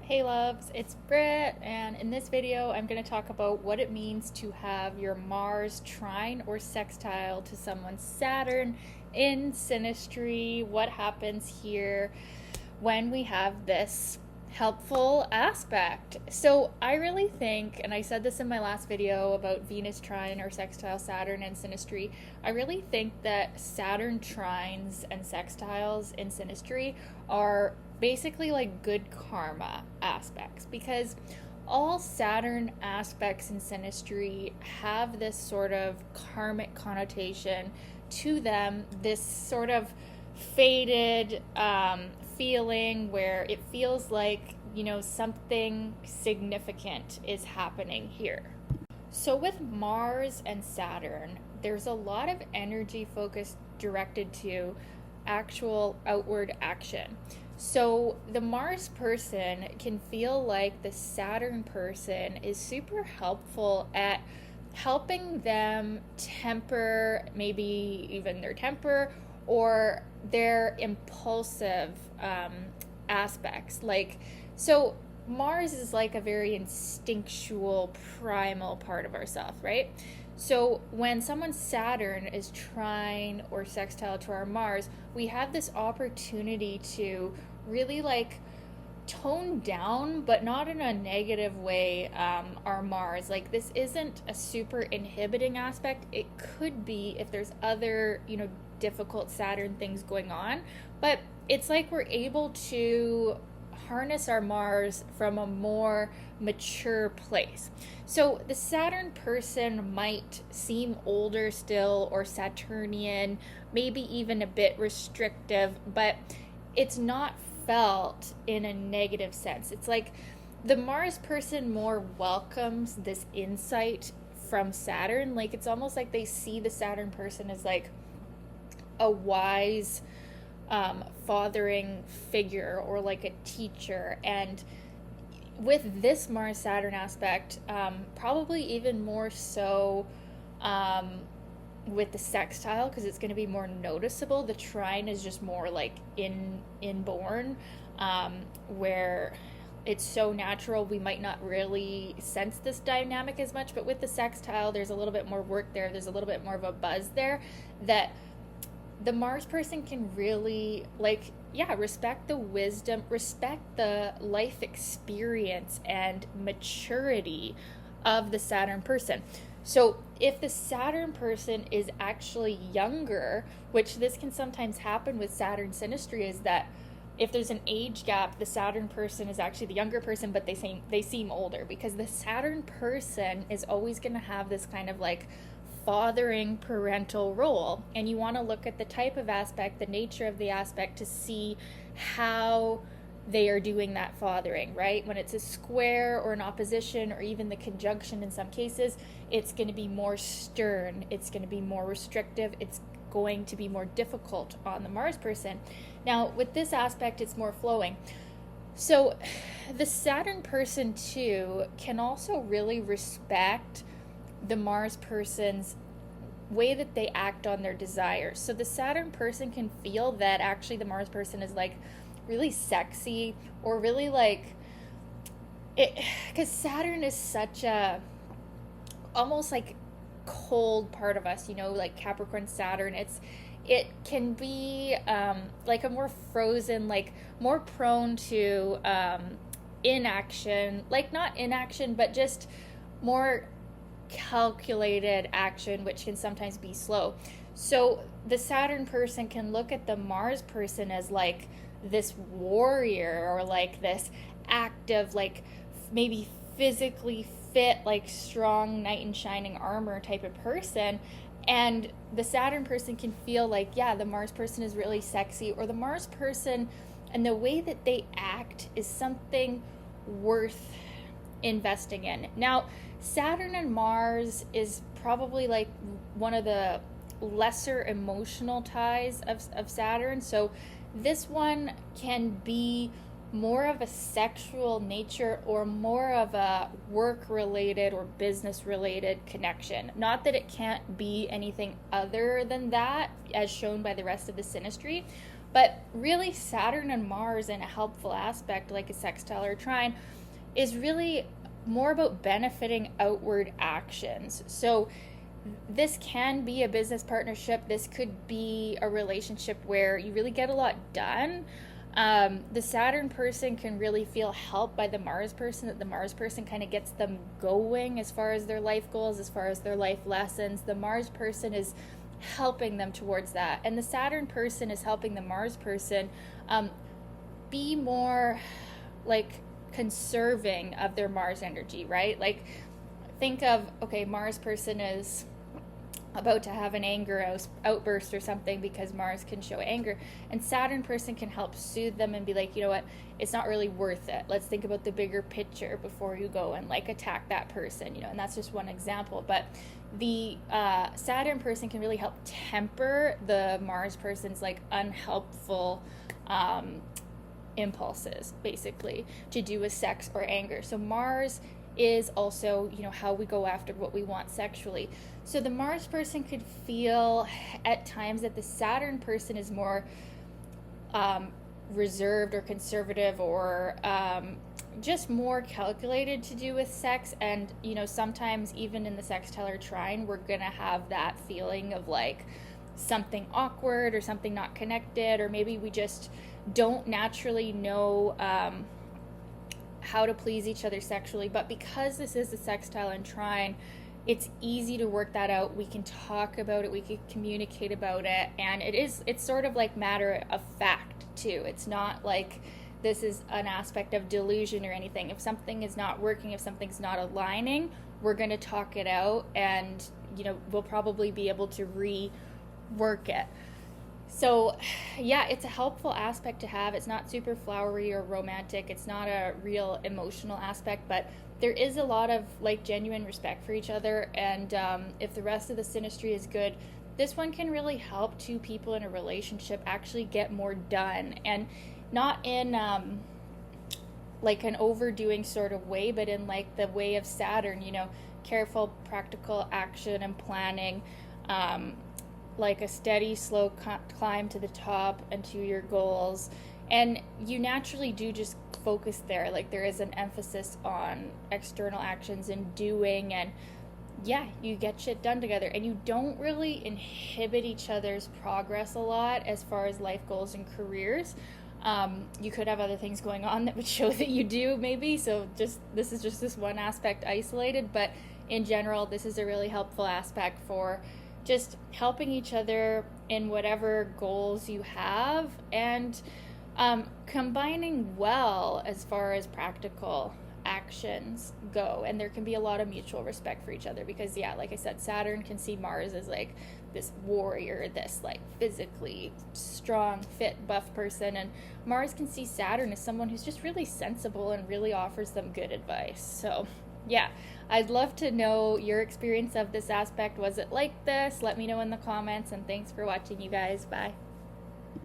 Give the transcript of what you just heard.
Hey loves, it's Britt, and in this video I'm going to talk about what it means to have your Mars trine or sextile to someone's Saturn in Synastry, what happens here when we have this helpful aspect. So I really think, and I said this in my last video about Venus trine or sextile Saturn and Synastry, I really think that Saturn trines and sextiles in Synastry are basically like good karma aspects, because all Saturn aspects in Synastry have this sort of karmic connotation to them, this sort of faded feeling where it feels like, something significant is happening here. So with Mars and Saturn, there's a lot of energy focus directed to actual outward action. So the Mars person can feel like the Saturn person is super helpful at helping them temper maybe even their temper or their impulsive aspects. So Mars is like a very instinctual, primal part of ourselves, right? So when someone's Saturn is trine or sextile to our Mars, we have this opportunity to really tone down, but not in a negative way, our Mars. This isn't a super inhibiting aspect. It could be if there's other, difficult Saturn things going on, but it's like we're able to harness our Mars from a more mature place. So the Saturn person might seem older still or Saturnian, maybe even a bit restrictive, but it's not felt in a negative sense. It's like the Mars person more welcomes this insight from Saturn. It's almost like they see the Saturn person as like a wise fathering figure or like a teacher. And with this Mars Saturn aspect, probably even more so with the sextile, because it's going to be more noticeable. The trine is just more like inborn, where it's so natural we might not really sense this dynamic as much. But with the sextile, there's a little bit more work there. There's a little bit more of a buzz there that the Mars person can really respect the wisdom, respect the life experience and maturity of the Saturn person. So if the Saturn person is actually younger, which this can sometimes happen with Saturn Synastry, is that if there's an age gap, the Saturn person is actually the younger person, but they seem older, because the Saturn person is always going to have this kind of fathering parental role. And you want to look at the type of aspect, the nature of the aspect, to see how they are doing that fathering, right? When it's a square or an opposition or even the conjunction in some cases, it's going to be more stern, it's going to be more restrictive, it's going to be more difficult on the Mars person. Now, with this aspect, it's more flowing. So the Saturn person too can also really respect the Mars person's way that they act on their desires. So the Saturn person can feel that actually the Mars person is really sexy, or really it, because Saturn is such a almost cold part of us, Capricorn Saturn. It can be a more frozen, more prone to inaction, not inaction, but just more calculated action, which can sometimes be slow. So the Saturn person can look at the Mars person as this warrior, or this active, maybe physically fit, strong knight in shining armor type of person. And the Saturn person can feel the Mars person is really sexy, or the Mars person and the way that they act is something worth investing in. Now, Saturn and Mars is probably one of the lesser emotional ties of Saturn. So this one can be more of a sexual nature or more of a work-related or business-related connection. Not that it can't be anything other than that, as shown by the rest of the Synastry, But really, Saturn and Mars in a helpful aspect, like a sextile or trine, is really more about benefiting outward actions. So this can be a business partnership. This could be a relationship where you really get a lot done. The Saturn person can really feel helped by the Mars person, that the Mars person kind of gets them going as far as their life goals, as far as their life lessons. The Mars person is helping them towards that. And the Saturn person is helping the Mars person be more like conserving of their Mars energy, right? Like, think of, okay, Mars person is about to have an anger outburst or something because Mars can show anger, and Saturn person can help soothe them and be like, you know what, it's not really worth it. Let's think about the bigger picture before you go and like attack that person, you know. And that's just one example, but the Saturn person can really help temper the Mars person's like unhelpful impulses, basically, to do with sex or anger. So Mars is also, you know, how we go after what we want sexually. So the Mars person could feel at times that the Saturn person is more reserved or conservative, or just more calculated to do with sex. And, you know, sometimes even in the sextile or trine, we're gonna have that feeling of like something awkward or something not connected, or maybe we just don't naturally know how to please each other sexually. But because this is a sextile and trine, it's easy to work that out. We can talk about it, we can communicate about it, and it's sort of like matter of fact too. It's not like this is an aspect of delusion or anything. If something is not working, if something's not aligning, we're going to talk it out, and, you know, we'll probably be able to rework it. So yeah, it's a helpful aspect to have. It's not super flowery or romantic. It's not a real emotional aspect, but there is a lot of like genuine respect for each other. And if the rest of the synastry is good, this one can really help two people in a relationship actually get more done, and not in like an overdoing sort of way, but in like the way of Saturn, you know, careful, practical action and planning, like a steady, slow climb to the top and to your goals. And you naturally do just focus there. Like, there is an emphasis on external actions and doing, and yeah, you get shit done together, and you don't really inhibit each other's progress a lot as far as life goals and careers. You could have other things going on that would show that you do, maybe. So this is just this one aspect isolated, but in general, this is a really helpful aspect for just helping each other in whatever goals you have, and combining well as far as practical actions go. And there can be a lot of mutual respect for each other, because yeah, like I said, Saturn can see Mars as like this warrior, this like physically strong, fit, buff person, and Mars can see Saturn as someone who's just really sensible and really offers them good advice. So yeah, I'd love to know your experience of this aspect. Was it like this? Let me know in the comments, and thanks for watching, you guys. Bye.